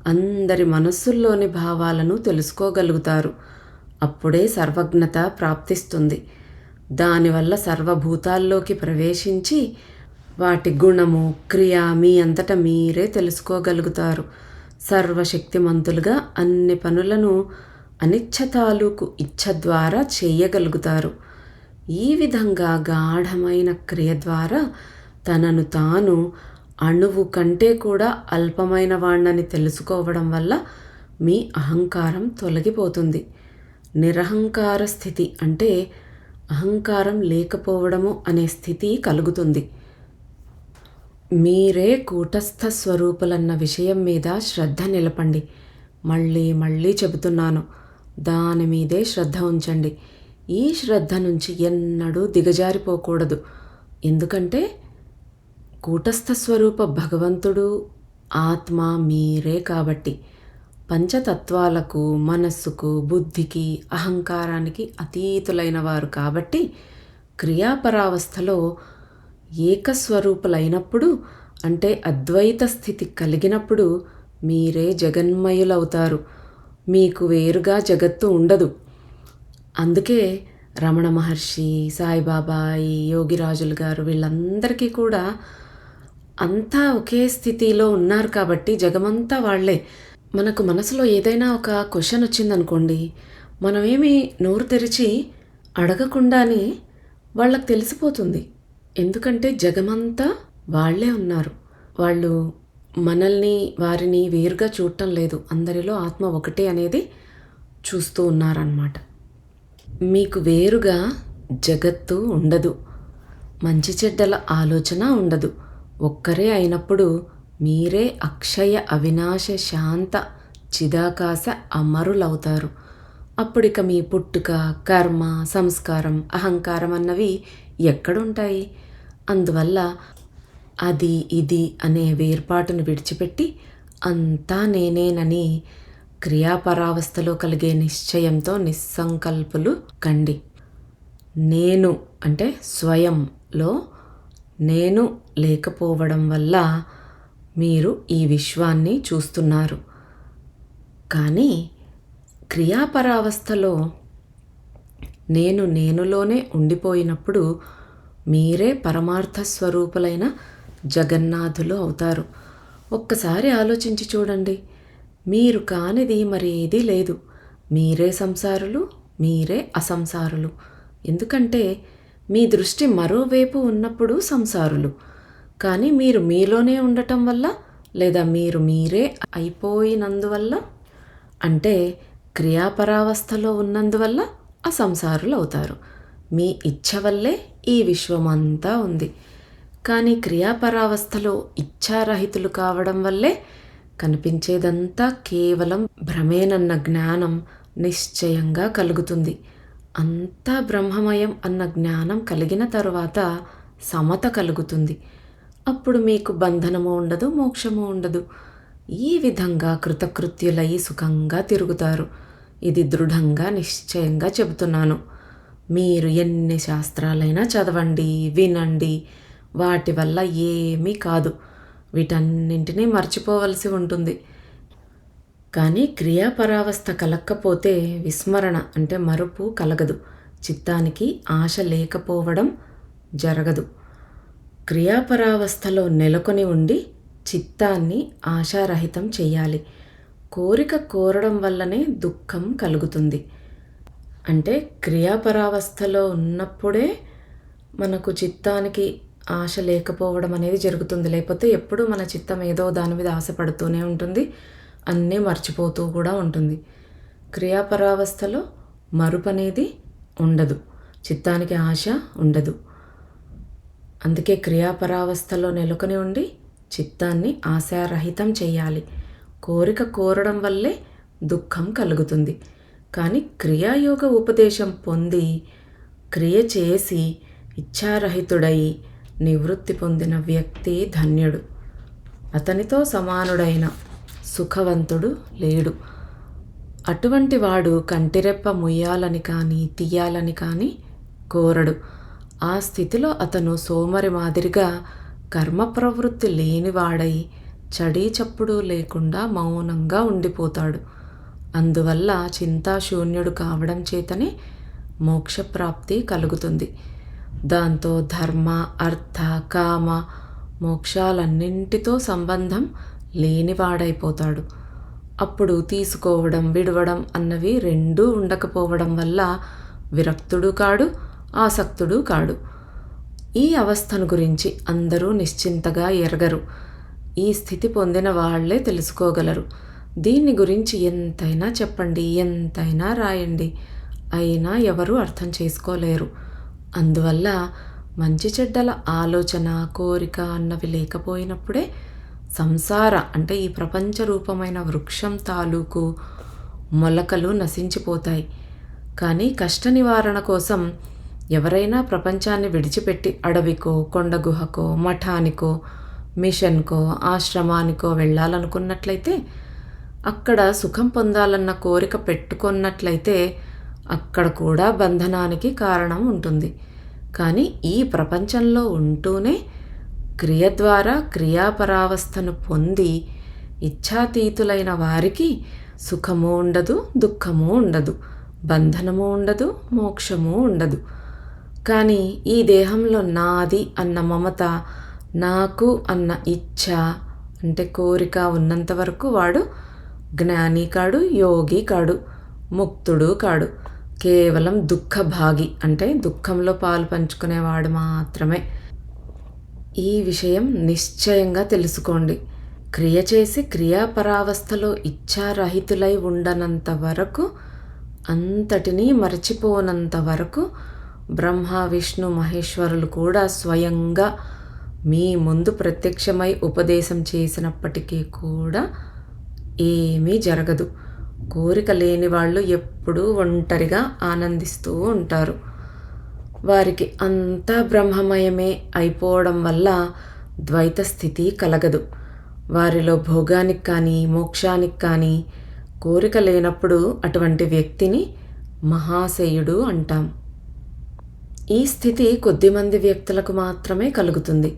అందరి మనస్సుల్లోని భావాలను తెలుసుకోగలుగుతారు. అప్పుడే సర్వజ్ఞత ప్రాప్తిస్తుంది. దానివల్ల సర్వభూతాల్లోకి ప్రవేశించి వాటి గుణము, క్రియ మీ అంతటా మీరే తెలుసుకోగలుగుతారు. సర్వశక్తిమంతులుగా అన్ని పనులను అనిచ్ఛ తాలూకు ఇచ్ఛ ద్వారా చేయగలుగుతారు. ఈ విధంగా గాఢమైన క్రియ ద్వారా తనను తాను అణువు కంటే కూడా అల్పమైన వాణ్ణని తెలుసుకోవడం వల్ల మీ అహంకారం తొలగిపోతుంది. నిరహంకార స్థితి అంటే అహంకారం లేకపోవడము అనే స్థితి కలుగుతుంది. మీరే కూటస్థ స్వరూపులన్న విషయం మీద శ్రద్ధ నిలపండి. మళ్ళీ మళ్ళీ చెబుతున్నాను, దాని మీదే శ్రద్ధ ఉంచండి. ఈ శ్రద్ధ నుంచి ఎన్నడూ దిగజారిపోకూడదు. ఎందుకంటే కూటస్థ స్వరూప భగవంతుడు ఆత్మ మీరే కాబట్టి. పంచతత్వాలకు, మనస్సుకు, బుద్ధికి, అహంకారానికి అతీతులైన వారు కాబట్టి క్రియాపరావస్థలో ఏకస్వరూపులైనప్పుడు అంటే అద్వైత స్థితి కలిగినప్పుడు మీరే జగన్మయులవుతారు. మీకు వేరుగా జగత్తు ఉండదు. అందుకే రమణ మహర్షి, సాయిబాబా, ఈ యోగిరాజులు గారు వీళ్ళందరికీ కూడా అంతా ఒకే స్థితిలో ఉన్నారు కాబట్టి జగమంతా వాళ్లే. మనకు మనసులో ఏదైనా ఒక క్వశ్చన్ వచ్చిందనుకోండి, మనమేమి నోరు తెరిచి అడగకుండానే వాళ్ళకు తెలిసిపోతుంది ఎందుకంటే జగమంతా వాళ్ళే ఉన్నారు. వాళ్ళు మనల్ని, వారిని వేరుగా చూడటం లేదు. అందరిలో ఆత్మ ఒకటే అనేది చూస్తూ ఉన్నారన్నమాట. మీకు వేరుగా జగత్తు ఉండదు. మంచి చెడ్డల ఆలోచన ఉండదు. ఒక్కరే అయినప్పుడు మీరే అక్షయ అవినాశ శాంత చిదాకాశ అమరులవుతారు. అప్పుడిక మీ పుట్టుక, కర్మ, సంస్కారం, అహంకారం అన్నవి ఎక్కడుంటాయి? అందువల్ల అది ఇది అనే వేర్పాటును విడిచిపెట్టి అంతా నేనేనని క్రియాపరావస్థలో కలిగే నిశ్చయంతో నిస్సంకల్పులు కండి. నేను అంటే స్వయంలో నేను లేకపోవడం వల్ల మీరు ఈ విశ్వాన్ని చూస్తున్నారు. కానీ క్రియాపరావస్థలో నేనులోనే ఉండిపోయినప్పుడు మీరే పరమార్థ స్వరూపులైన జగన్నాథులు అవుతారు. ఒక్కసారి ఆలోచించి చూడండి. మీరు కానిది మరేదీ లేదు. మీరే సంసారులు, మీరే అసంసారులు. ఎందుకంటే మీ దృష్టి మరోవైపు ఉన్నప్పుడు సంసారులు. కానీ మీరు మీలోనే ఉండటం వల్ల, లేదా మీరు మీరే అయిపోయినందువల్ల, అంటే క్రియాపరావస్థలో ఉన్నందువల్ల అసంసారులు అవుతారు. మీ ఇచ్ఛ వల్లే ఈ విశ్వమంతా ఉంది. కానీ క్రియాపరావస్థలో ఇచ్ఛారహితులు కావడం వల్లే కనిపించేదంతా కేవలం భ్రమేనన్న జ్ఞానం నిశ్చయంగా కలుగుతుంది. అంతా బ్రహ్మమయం అన్న జ్ఞానం కలిగిన తరువాత సమత కలుగుతుంది. అప్పుడు మీకు బంధనము ఉండదు, మోక్షము ఉండదు. ఈ విధంగా కృతకృత్యులై సుఖంగా తిరుగుతారు. ఇది దృఢంగా నిశ్చయంగా చెబుతున్నాను. మీరు ఎన్ని శాస్త్రాలైనా చదవండి, వినండి, వాటి వల్ల ఏమీ కాదు. వీటన్నింటినీ మర్చిపోవలసి ఉంటుంది. కానీ క్రియాపరావస్థ కలక్కపోతే విస్మరణ అంటే మరుపు కలగదు. చిత్తానికి ఆశ లేకపోవడం జరగదు. క్రియాపరావస్థలో నెలకొని ఉండి చిత్తాన్ని ఆశారహితం చేయాలి. కోరిక కోరడం వల్లనే దుఃఖం కలుగుతుంది. అంటే క్రియాపరావస్థలో ఉన్నప్పుడే మనకు చిత్తానికి ఆశ లేకపోవడం అనేది జరుగుతుంది. లేకపోతే ఎప్పుడు మన చిత్తం ఏదో దాని మీద ఆశపడుతూనే ఉంటుంది, అన్నీ మర్చిపోతూ కూడా ఉంటుంది. క్రియాపరావస్థలో మరుపు అనేది ఉండదు, చిత్తానికి ఆశ ఉండదు. అందుకే క్రియాపరావస్థలో నెలకొని ఉండి చిత్తాన్ని ఆశారహితం చేయాలి. కోరిక కోరడం వల్లే దుఃఖం కలుగుతుంది. కానీ క్రియాయోగ ఉపదేశం పొంది క్రియ చేసి ఇచ్ఛారహితుడై నివృత్తి పొందిన వ్యక్తి ధన్యుడు. అతనితో సమానుడైన సుఖవంతుడు లేడు. అటువంటి వాడు కంటిరెప్ప ముయ్యాలని కానీ తీయాలని కానీ కోరడు. ఆ స్థితిలో అతను సోమరి మాదిరిగా కర్మ ప్రవృత్తి లేనివాడై చడీ చప్పుడు లేకుండా మౌనంగా ఉండిపోతాడు. అందువల్ల చింతాశూన్యుడు కావడం చేతనే మోక్షప్రాప్తి కలుగుతుంది. దాంతో ధర్మ, అర్థ, కామ, మోక్షాలన్నింటితో సంబంధం లేనివాడైపోతాడు. అప్పుడు తీసుకోవడం, విడవడం అన్నవి రెండూ ఉండకపోవడం వల్ల విరక్తుడు కాడు, ఆసక్తుడు కాడు. ఈ అవస్థను గురించి అందరూ నిశ్చింతగా ఎరగరు. ఈ స్థితి పొందిన వాళ్లే తెలుసుకోగలరు. దీన్ని గురించి ఎంతైనా చెప్పండి, ఎంతైనా రాయండి, అయినా ఎవరూ అర్థం చేసుకోలేరు. అందువల్ల మంచి చెడ్డల ఆలోచన, కోరిక అన్నవి లేకపోయినప్పుడే సంసార అంటే ఈ ప్రపంచ రూపమైన వృక్షం తాలూకు మొలకలు నశించిపోతాయి. కానీ కష్ట నివారణ కోసం ఎవరైనా ప్రపంచాన్ని విడిచిపెట్టి అడవికో, కొండగుహకో, మఠానికో, మిషన్కో, ఆశ్రమానికో వెళ్ళాలనుకున్నట్లయితే, అక్కడ సుఖం పొందాలన్న కోరిక పెట్టుకున్నట్లయితే అక్కడ కూడా బంధనానికి కారణం ఉంటుంది. కానీ ఈ ప్రపంచంలో ఉంటూనే క్రియ ద్వారా క్రియాపరావస్థను పొంది ఇచ్ఛాతీతులైన వారికి సుఖము ఉండదు, దుఃఖము ఉండదు, బంధనము ఉండదు, మోక్షము ఉండదు. కానీ ఈ దేహంలో నాది అన్న మమత, నాకు అన్న ఇచ్ఛ అంటే కోరిక ఉన్నంత వరకు వాడు జ్ఞాని కాడు, యోగి కాడు, ముక్తుడు కాడు. కేవలం దుఃఖభాగి అంటే దుఃఖంలో పాలు పంచుకునేవాడు మాత్రమే. ఈ విషయం నిశ్చయంగా తెలుసుకోండి. క్రియ చేసి క్రియాపరావస్థలో ఇచ్ఛారహితులై ఉండనంత వరకు, అంతటినీ మరచిపోనంత వరకు బ్రహ్మ విష్ణు మహేశ్వరులు కూడా స్వయంగా మీ ముందు ప్రత్యక్షమై ఉపదేశం చేసినప్పటికీ కూడా ఏమీ జరగదు. కోరిక లేని వాళ్ళు ఎప్పుడూ ఒంటరిగా ఆనందిస్తూ ఉంటారు. వారికి అంతా బ్రహ్మమయమే అయిపోవడం వల్ల ద్వైత స్థితి కలగదు. వారిలో భోగానికి కానీ మోక్షానికి కానీ కోరిక లేనప్పుడు అటువంటి వ్యక్తిని మహాశయుడు అంటాం. ఈ స్థితి కొద్దిమంది వ్యక్తులకు మాత్రమే కలుగుతుంది.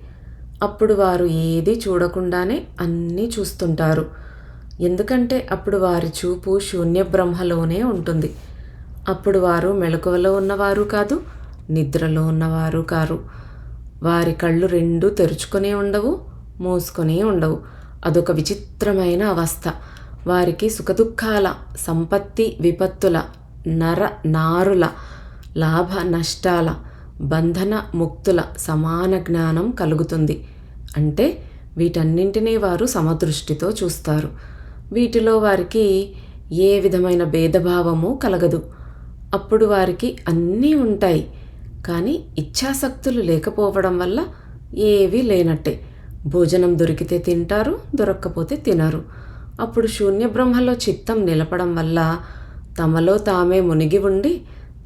అప్పుడు వారు ఏదీ చూడకుండానే అన్నీ చూస్తుంటారు. ఎందుకంటే అప్పుడు వారి చూపు శూన్య బ్రహ్మలోనే ఉంటుంది. అప్పుడు వారు మెలకువలో ఉన్నవారు కాదు, నిద్రలో ఉన్నవారు కారు. వారి కళ్ళు రెండూ తెరుచుకొని ఉండవు, మూసుకొని ఉండవు. అదొక విచిత్రమైన అవస్థ. వారికి సుఖదుఖాల, సంపత్తి విపత్తుల, నర నారుల, లాభ నష్టాల, బంధన ముక్తుల సమాన జ్ఞానం కలుగుతుంది. అంటే వీటన్నింటినీ వారు సమదృష్టితో చూస్తారు. వీటిలో వారికి ఏ విధమైన భేదభావము కలగదు. అప్పుడు వారికి అన్నీ ఉంటాయి, కానీ ఇచ్ఛాశక్తులు లేకపోవడం వల్ల ఏవీ లేనట్టే. భోజనం దొరికితే తింటారు, దొరక్కపోతే తినరు. అప్పుడు శూన్య బ్రహ్మలో చిత్తం నిలపడం వల్ల తమలో తామే మునిగి ఉండి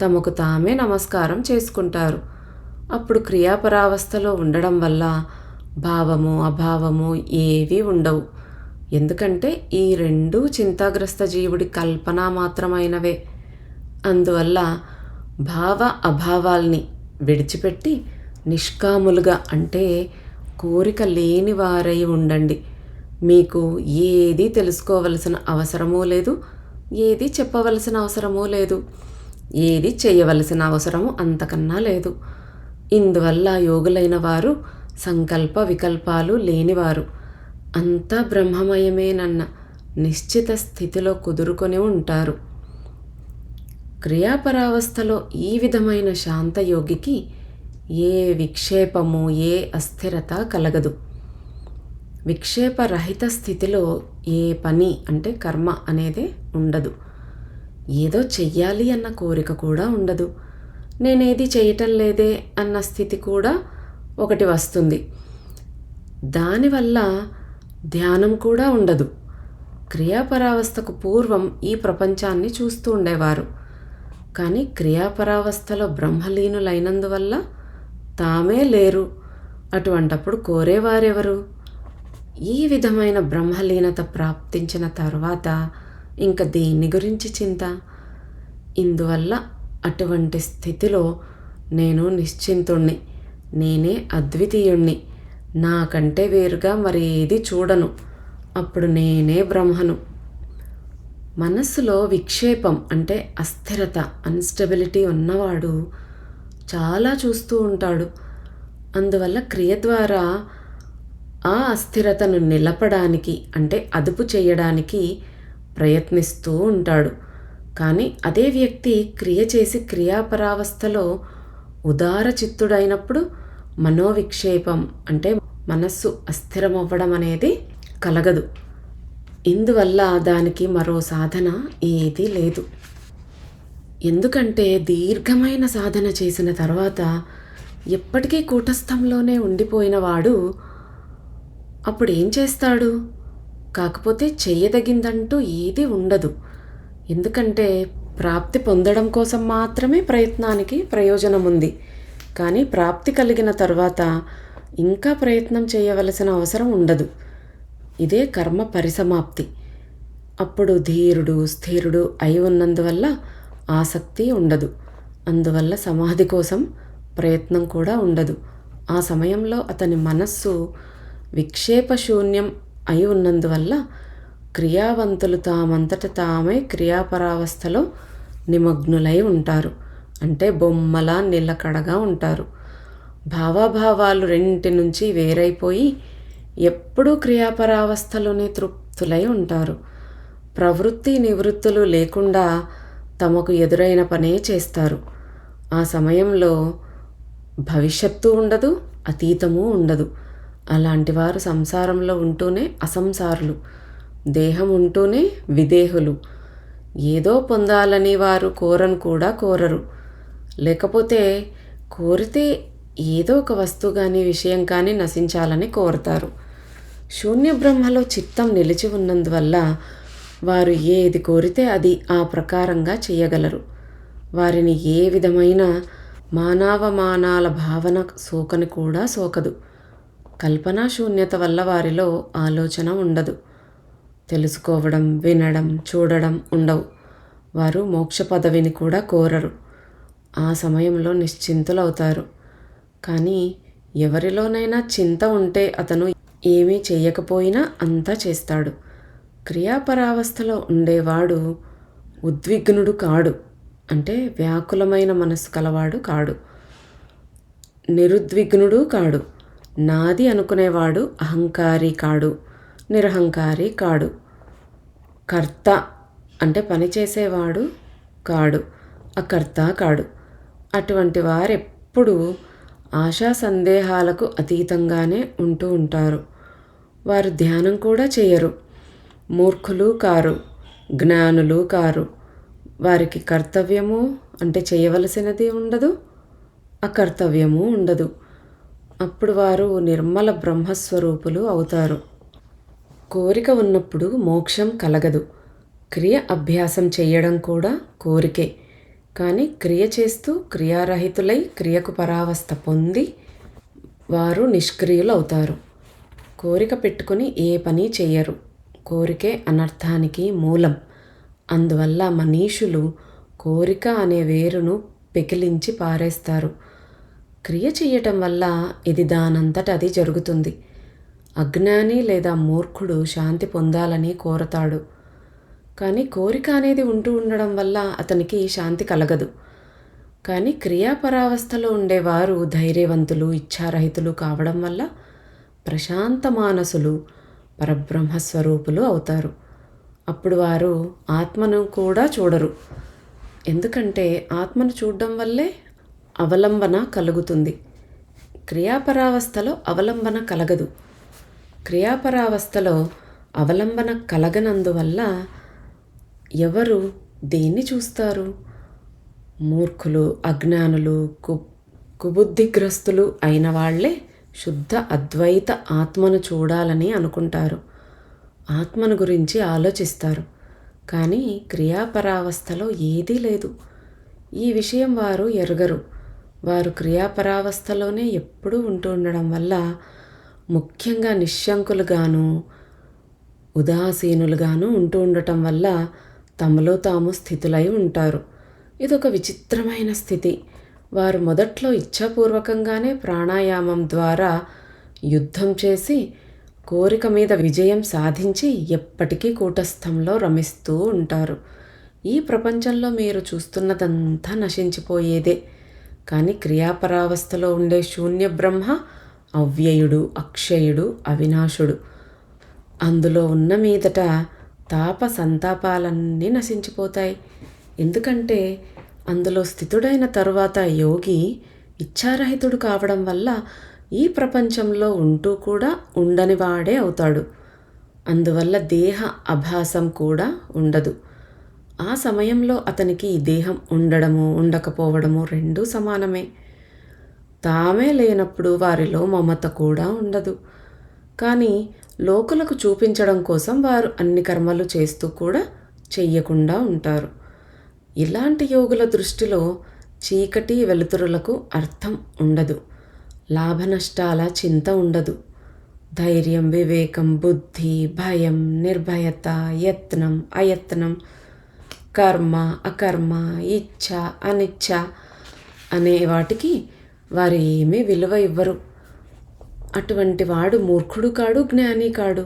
తమకు తామే నమస్కారం చేసుకుంటారు. అప్పుడు క్రియాపరావస్థలో ఉండడం వల్ల భావము అభావము ఏవీ ఉండవు. ఎందుకంటే ఈ రెండూ చింతాగ్రస్త జీవుడి కల్పన మాత్రమైనవే. అందువల్ల భావ అభావాల్ని విడిచిపెట్టి నిష్కాములుగా, అంటే కోరిక లేని వారై ఉండండి. మీకు ఏది తెలుసుకోవలసిన అవసరమూ లేదు, ఏది చెప్పవలసిన అవసరమూ లేదు, ఏది చేయవలసిన అవసరము అంతకన్నా లేదు. ఇందువల్ల యోగులైన వారు సంకల్ప వికల్పాలు లేనివారు, అంతా బ్రహ్మమయమేనన్న నిశ్చిత స్థితిలో కుదురుకొని ఉంటారు. క్రియాపరావస్థలో ఈ విధమైన శాంతయోగికి ఏ విక్షేపము, ఏ అస్థిరత కలగదు. విక్షేపరహిత స్థితిలో ఏ పని, అంటే కర్మ అనేదే ఉండదు. ఏదో చెయ్యాలి అన్న కోరిక కూడా ఉండదు. నేనేది చేయటం లేదే అన్న స్థితి కూడా ఒకటి వస్తుంది. దానివల్ల ధ్యానం కూడా ఉండదు. క్రియాపరావస్థకు పూర్వం ఈ ప్రపంచాన్ని చూస్తూ ఉండేవారు. కానీ క్రియాపరావస్థలో బ్రహ్మలీనులైనందువల్ల తామే లేరు. అటువంటప్పుడు కోరేవారెవరు? ఈ విధమైన బ్రహ్మలీనత ప్రాప్తించిన తర్వాత ఇంక దేని గురించి చింత? ఇందువల్ల అటువంటి స్థితిలో నేను నిశ్చింతుణ్ణి, నేనే అద్వితీయుణ్ణి, నాకంటే వేరుగా మరేది చూడను, అప్పుడు నేనే బ్రహ్మను. మనస్సులో విక్షేపం అంటే అస్థిరత, అన్స్టెబిలిటీ ఉన్నవాడు చాలా చూస్తూ ఉంటాడు. అందువల్ల క్రియ ద్వారా ఆ అస్థిరతను నిలపడానికి, అంటే అదుపు చేయడానికి ప్రయత్నిస్తూ ఉంటాడు. కానీ అదే వ్యక్తి క్రియ చేసి క్రియాపరావస్థలో ఉదార చిత్తుడైనప్పుడు మనోవిక్షేపం, అంటే మనస్సు అస్థిరమవ్వడం అనేది కలగదు. ఇందువల్ల దానికి మరో సాధన ఏదీ లేదు. ఎందుకంటే దీర్ఘమైన సాధన చేసిన తర్వాత ఎప్పటికీ కూటస్థంలోనే ఉండిపోయిన వాడు అప్పుడు ఏం చేస్తాడు? కాకపోతే చెయ్యదగిందంటూ ఏది ఉండదు. ఎందుకంటే ప్రాప్తి పొందడం కోసం మాత్రమే ప్రయత్నానికి ప్రయోజనం ఉంది. కానీ ప్రాప్తి కలిగిన తర్వాత ఇంకా ప్రయత్నం చేయవలసిన అవసరం ఉండదు. ఇదే కర్మ పరిసమాప్తి. అప్పుడు ధీరుడు స్థిరుడు అయి ఉన్నందువల్ల ఆసక్తి ఉండదు. అందువల్ల సమాధి కోసం ప్రయత్నం కూడా ఉండదు. ఆ సమయంలో అతని మనస్సు విక్షేపశూన్యం అయి ఉన్నందువల్ల క్రియావంతులు తామంతట తామే క్రియాపరావస్థలో నిమగ్నులై ఉంటారు. అంటే బొమ్మలా నిలకడగా ఉంటారు. భావాభావాలు రెంటి నుంచి వేరైపోయి ఎప్పుడూ క్రియాపరావస్థలోనే తృప్తులై ఉంటారు. ప్రవృత్తి నివృత్తులు లేకుండా తమకు ఎదురైన పనే చేస్తారు. ఆ సమయంలో భవిష్యత్తు ఉండదు, అతీతము ఉండదు. అలాంటి వారు సంసారంలో ఉంటూనే అసంసారులు, దేహం ఉంటూనే విదేహులు. ఏదో పొందాలని వారు కోరను కూడా కోరరు. లేకపోతే కోరితే ఏదో ఒక వస్తువు కానీ విషయం కానీ నశించాలని కోరతారు. శూన్య బ్రహ్మలో చిత్తం నిలిచి ఉన్నందువల్ల వారు ఏది కోరితే అది ఆ ప్రకారంగా చేయగలరు. వారిని ఏ విధమైన మానవమానాల భావన సోకని కూడా సోకదు. కల్పనా శూన్యత వల్ల వారిలో ఆలోచన ఉండదు. తెలుసుకోవడం, వినడం, చూడడం ఉండవు. వారు మోక్ష పదవిని కూడా కోరరు. ఆ సమయంలో నిశ్చింతులవుతారు. కానీ ఎవరిలోనైనా చింత ఉంటే అతను ఏమీ చేయకపోయినా అంతా చేస్తాడు. క్రియాపరావస్థలో ఉండేవాడు ఉద్విగ్నుడు కాడు, అంటే వ్యాకులమైన మనస్సు కలవాడు కాడు. నిరుద్విగ్నుడు కాడు. నాది అనుకునేవాడు అహంకారి కాడు, నిరహంకారి కాడు. కర్త అంటే పనిచేసేవాడు కాడు, అకర్త కాడు. అటువంటి వారెప్పుడూ ఆశా సందేహాలకు అతీతంగానే ఉంటూ ఉంటారు. వారు ధ్యానం కూడా చేయరు. మూర్ఖులు కారు, జ్ఞానులు కారు. వారికి కర్తవ్యము అంటే చేయవలసినది ఉండదు, అకర్తవ్యము ఉండదు. అప్పుడు వారు నిర్మల బ్రహ్మస్వరూపులు అవుతారు. కోరిక ఉన్నప్పుడు మోక్షం కలగదు. క్రియ అభ్యాసం చేయడం కూడా కోరికే. కానీ క్రియ చేస్తూ క్రియారహితులై క్రియకు పరావస్థ పొంది వారు నిష్క్రియులు అవుతారు. కోరిక పెట్టుకుని ఏ పని చెయ్యరు. కోరికే అనర్థానికి మూలం. అందువల్ల మనీషులు కోరిక అనే వేరును పెకిలించి పారేస్తారు. క్రియ చెయ్యటం వల్ల ఇది దానంతట అది జరుగుతుంది. అజ్ఞాని లేదా మూర్ఖుడు శాంతి పొందాలని కోరతాడు. కానీ కోరిక అనేది ఉంటూ ఉండడం వల్ల అతనికి శాంతి కలగదు. కానీ క్రియాపరావస్థలో ఉండేవారు ధైర్యవంతులు, ఇచ్ఛారహితులు కావడం వల్ల ప్రశాంత మానసులు, పరబ్రహ్మస్వరూపులు అవుతారు. అప్పుడు వారు ఆత్మను కూడా చూడరు. ఎందుకంటే ఆత్మను చూడడం వల్లే అవలంబన కలుగుతుంది. క్రియాపరావస్థలో అవలంబన కలగదు. క్రియాపరావస్థలో అవలంబన కలగనందువల్ల ఎవరు దేన్ని చూస్తారు? మూర్ఖులు, అజ్ఞానులు, కుబుద్ధిగ్రస్తులు అయిన వాళ్లే శుద్ధ అద్వైత ఆత్మను చూడాలని అనుకుంటారు. ఆత్మను గురించి ఆలోచిస్తారు. కానీ క్రియాపరావస్థలో ఏదీ లేదు. ఈ విషయం వారు ఎరగరు. వారు క్రియాపరావస్థలోనే ఎప్పుడూ ఉంటూ ఉండడం వల్ల ముఖ్యంగా నిశ్శంకులుగాను ఉదాసీనులుగాను ఉంటూ ఉండటం వల్ల తమలో తాము స్థితులై ఉంటారు. ఇదొక విచిత్రమైన స్థితి. వారు మొదట్లో ఇచ్ఛాపూర్వకంగానే ప్రాణాయామం ద్వారా యుద్ధం చేసి కోరిక మీద విజయం సాధించి ఎప్పటికీ కూటస్థంలో రమిస్తూ ఉంటారు. ఈ ప్రపంచంలో మీరు చూస్తున్నదంతా నశించిపోయేదే. కానీ క్రియాపరావస్థలో ఉండే శూన్య బ్రహ్మ అవ్యయుడు, అక్షయుడు, అవినాశుడు. అందులో ఉన్న మీదట తాప సంతాపాలన్నీ నశించిపోతాయి. ఎందుకంటే అందులో స్థితుడైన తరువాత యోగి ఇచ్ఛారహితుడు కావడం వల్ల ఈ ప్రపంచంలో ఉంటూ కూడా ఉండనివాడే అవుతాడు. అందువల్ల దేహ అభాసం కూడా ఉండదు. ఆ సమయంలో అతనికి దేహం ఉండడము, ఉండకపోవడము రెండూ సమానమే. తామే లేనప్పుడు వారిలో మమత కూడా ఉండదు. కానీ లోకులకు చూపించడం కోసం వారు అన్ని కర్మలు చేస్తూ కూడా చెయ్యకుండా ఉంటారు. ఇలాంటి యోగుల దృష్టిలో చీకటి వెలుతురులకు అర్థం ఉండదు. లాభనష్టాల చింత ఉండదు. ధైర్యం, వివేకం, బుద్ధి, భయం, నిర్భయత, యత్నం, అయత్నం, కర్మ, అకర్మ, ఇచ్ఛ, అనిచ్ఛ అనే వాటికి వారు ఏమీ విలువ ఇవ్వరు. అటువంటి వాడు మూర్ఖుడు కాడు, జ్ఞాని కాడు.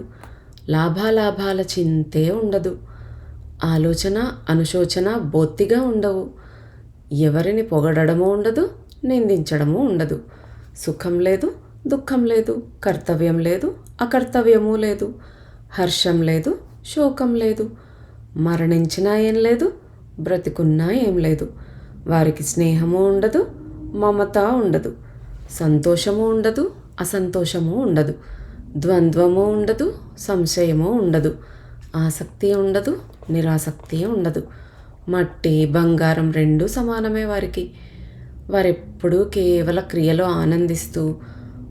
లాభాలాభాల చింతే ఉండదు. ఆలోచన, అనుశోచన బొత్తిగా ఉండవు. ఎవరిని పొగడము ఉండదు, నిందించడము ఉండదు. సుఖం లేదు, దుఃఖం లేదు, కర్తవ్యం లేదు, అకర్తవ్యము లేదు, హర్షం లేదు, శోకం లేదు. మరణించినా ఏం లేదు, బ్రతికున్నా ఏం లేదు. వారికి స్నేహము ఉండదు, మమత ఉండదు. సంతోషము ఉండదు, అసంతోషము ఉండదు, ద్వంద్వము ఉండదు, సంశయము ఉండదు, ఆసక్తి ఉండదు, నిరాసక్తి ఉండదు. మట్టి బంగారం రెండూ సమానమే వారికి. వారెప్పుడూ కేవల క్రియలో ఆనందిస్తూ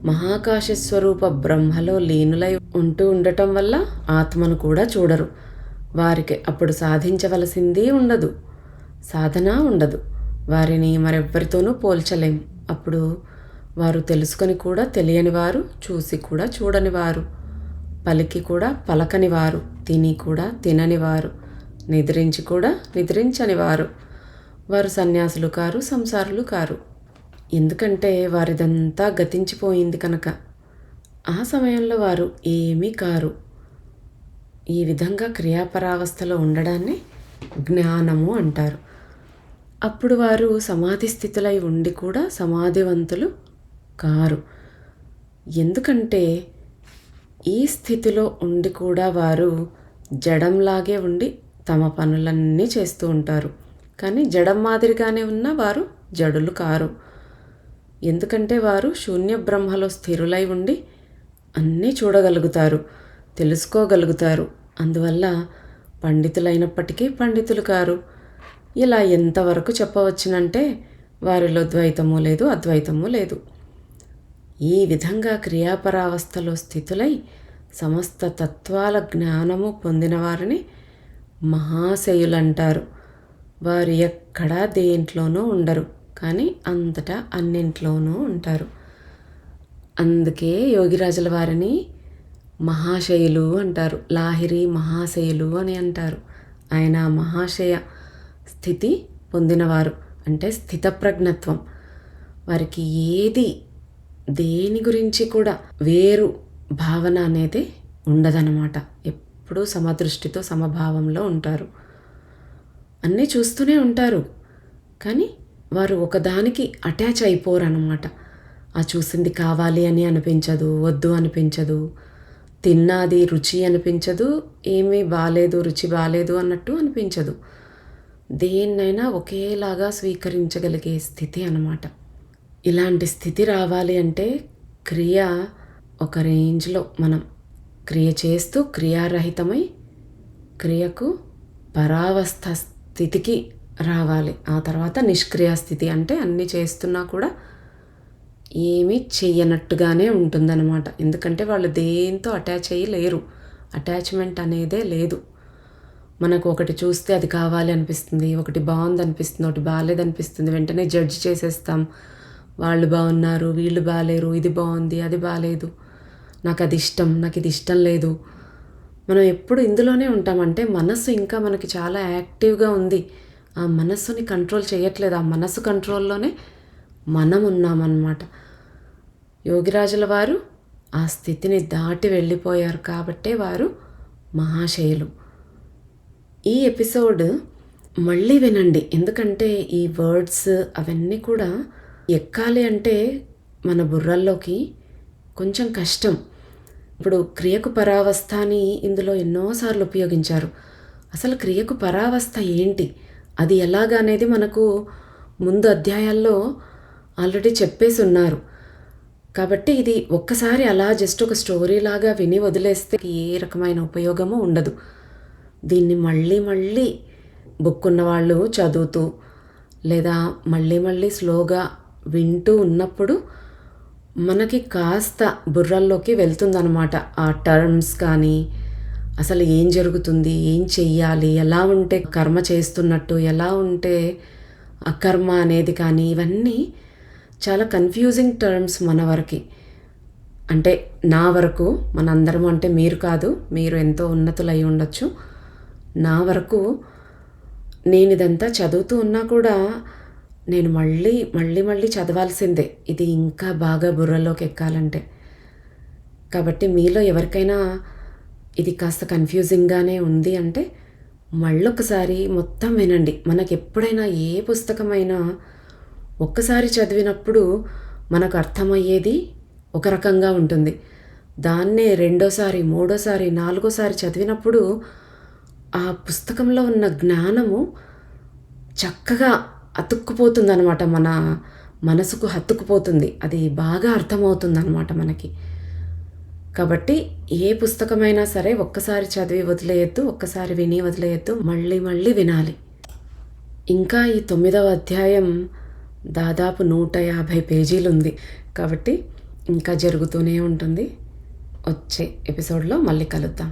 మహాకాశస్వరూప బ్రహ్మలో లీనులై ఉంటూ ఉండటం వల్ల ఆత్మను కూడా చూడరు. వారికి అప్పుడు సాధించవలసింది ఉండదు, సాధన ఉండదు. వారిని మరెవ్వరితోనూ పోల్చలేం. అప్పుడు వారు తెలుసుకొని కూడా తెలియని వారు, చూసి కూడా చూడని వారు, పలికి కూడా పలకని వారు, తిని కూడా తినని వారు, నిద్రించి కూడా నిద్రించని వారు. వారు సన్యాసులు కారు, సంసారులు కారు. ఎందుకంటే వారిదంతా గతించిపోయింది కనుక. ఆ సమయంలో వారు ఏమీ కారు. ఈ విధంగా క్రియాపరావస్థలో ఉండడాన్ని జ్ఞానము అంటారు. అప్పుడు వారు సమాధి స్థితులై ఉండి కూడా సమాధివంతులు కారు. ఎందుకంటే ఈ స్థితిలో ఉండి కూడా వారు జడంలాగే ఉండి తమ పనులన్నీ చేస్తూ ఉంటారు. కానీ జడం మాదిరిగానే ఉన్న వారు జడులు కారు. ఎందుకంటే వారు శూన్య బ్రహ్మలో స్థిరులై ఉండి అన్నీ చూడగలుగుతారు, తెలుసుకోగలుగుతారు. అందువల్ల పండితులైనప్పటికీ పండితులు కారు. ఇలా ఎంతవరకు చెప్పవచ్చునంటే వారిలో ద్వైతము లేదు, అద్వైతము లేదు. ఈ విధంగా క్రియాపరావస్థలో స్థితులై సమస్త తత్వాల జ్ఞానము పొందిన వారిని మహాశయులంటారు. వారు ఎక్కడా దేంట్లోనూ ఉండరు, కానీ అంతటా అన్నింట్లోనూ ఉంటారు. అందుకే యోగిరాజుల వారిని మహాశయులు అంటారు. లాహిరి మహాశయులు అని అంటారు. ఆయన మహాశయ స్థితి పొందినవారు, అంటే స్థితప్రజ్ఞత్వం. వారికి దేని గురించి కూడా వేరు భావన అనేది ఉండదన్నమాట. ఎప్పుడూ సమదృష్టితో సమభావంలో ఉంటారు. అన్నీ చూస్తూనే ఉంటారు, కానీ వారు ఒకదానికి అటాచ్ అయిపోరన్నమాట. ఆ చూసింది కావాలి అని అనిపించదు, వద్దు అనిపించదు, తిన్నది రుచి అనిపించదు, ఏమీ బాలేదు, రుచి బాలేదు అన్నట్టు అనిపించదు. దేన్నైనా ఒకేలాగా స్వీకరించగలిగే స్థితి అన్నమాట. ఇలాంటి స్థితి రావాలి అంటే క్రియ ఒక రేంజ్లో మనం క్రియ చేస్తూ క్రియారహితమై క్రియకు పరావస్థ స్థితికి రావాలి. ఆ తర్వాత నిష్క్రియ స్థితి, అంటే అన్నీ చేస్తున్నా కూడా ఏమీ చెయ్యనట్టుగానే ఉంటుందన్నమాట. ఎందుకంటే వాళ్ళు దేంతో అటాచ్ అయ్యి లేరు. అటాచ్మెంట్ అనేదే లేదు. మనకు ఒకటి చూస్తే అది కావాలి అనిపిస్తుంది, ఒకటి బాగుంది అనిపిస్తుంది, ఒకటి బాగాలేదు అనిపిస్తుంది, వెంటనే జడ్జ్ చేసేస్తాం. వాళ్ళు బాగున్నారు, వీళ్ళు బాగాలేరు, ఇది బాగుంది, అది బాగాలేదు, నాకు అది ఇష్టం, నాకు ఇది ఇష్టం లేదు. మనం ఎప్పుడు ఇందులోనే ఉంటామంటే మనస్సు ఇంకా మనకి చాలా యాక్టివ్గా ఉంది. ఆ మనస్సుని కంట్రోల్ చేయట్లేదు. ఆ మనస్సు కంట్రోల్లోనే మనం ఉన్నామన్నమాట. యోగిరాజుల వారు ఆ స్థితిని దాటి వెళ్ళిపోయారు కాబట్టే వారు మహాశయులు. ఈ ఎపిసోడ్ మళ్ళీ వినండి, ఎందుకంటే ఈ వర్డ్స్ అవన్నీ కూడా ఎక్కాలి అంటే మన బుర్రల్లోకి కొంచెం కష్టం. ఇప్పుడు క్రియకు పరావస్థ అని ఇందులో ఎన్నోసార్లు ఉపయోగించారు. అసలు క్రియకు పరావస్థ ఏంటి, అది ఎలాగా అనేది మనకు ముందు అధ్యాయాల్లో ఆల్రెడీ చెప్పేసి ఉన్నారు. కాబట్టి ఇది ఒక్కసారి అలా జస్ట్ ఒక స్టోరీ లాగా విని వదిలేస్తే ఏ రకమైన ఉపయోగము ఉండదు. దీన్ని మళ్ళీ మళ్ళీ బుక్ ఉన్నవాళ్ళు చదువుతూ లేదా మళ్ళీ స్లోగా వింటూ ఉన్నప్పుడు మనకి కాస్త బుర్రల్లోకి వెళ్తుందన్నమాట. ఆ టర్మ్స్ కానీ అసలు ఏం జరుగుతుంది, ఏం చెయ్యాలి, ఎలా ఉంటే కర్మ చేస్తున్నట్టు, ఎలా ఉంటే అకర్మ అనేది కానీ, ఇవన్నీ చాలా కన్ఫ్యూజింగ్ టర్మ్స్ మన వరకు. అంటే నా వరకు, మనందరం అంటే మీరు కాదు, మీరు ఎంతో ఉన్నతులై ఉండొచ్చు. నా వరకు నేను ఇదంతా చదువుతూ ఉన్నా కూడా నేను మళ్ళీ చదవాల్సిందే, ఇది ఇంకా బాగా బుర్రలోకి ఎక్కాలంటే. కాబట్టి మీలో ఎవరికైనా ఇది కాస్త కన్ఫ్యూజింగ్గానే ఉంది అంటే మళ్ళొకసారి మొత్తం వినండి. మనకు ఎప్పుడైనా ఏ పుస్తకమైనా ఒక్కసారి చదివినప్పుడు మనకు అర్థమయ్యేది ఒక రకంగా ఉంటుంది. దాన్నే రెండోసారి, మూడోసారి, నాలుగోసారి చదివినప్పుడు ఆ పుస్తకంలో ఉన్న జ్ఞానము చక్కగా అతుక్కుపోతుందన్నమాట మన మనసుకు హత్తుకుపోతుంది. అది బాగా అర్థమవుతుందనమాట మనకి. కాబట్టి ఏ పుస్తకమైనా సరే ఒక్కసారి చదివి వదిలేయొద్దు, ఒక్కసారి విని వదిలేయొద్దు, మళ్ళీ మళ్ళీ వినాలి. ఇంకా ఈ 9వ అధ్యాయం దాదాపు 150 పేజీలుంది. కాబట్టి ఇంకా జరుగుతూనే ఉంటుంది. వచ్చే ఎపిసోడ్లో మళ్ళీ కలుద్దాం.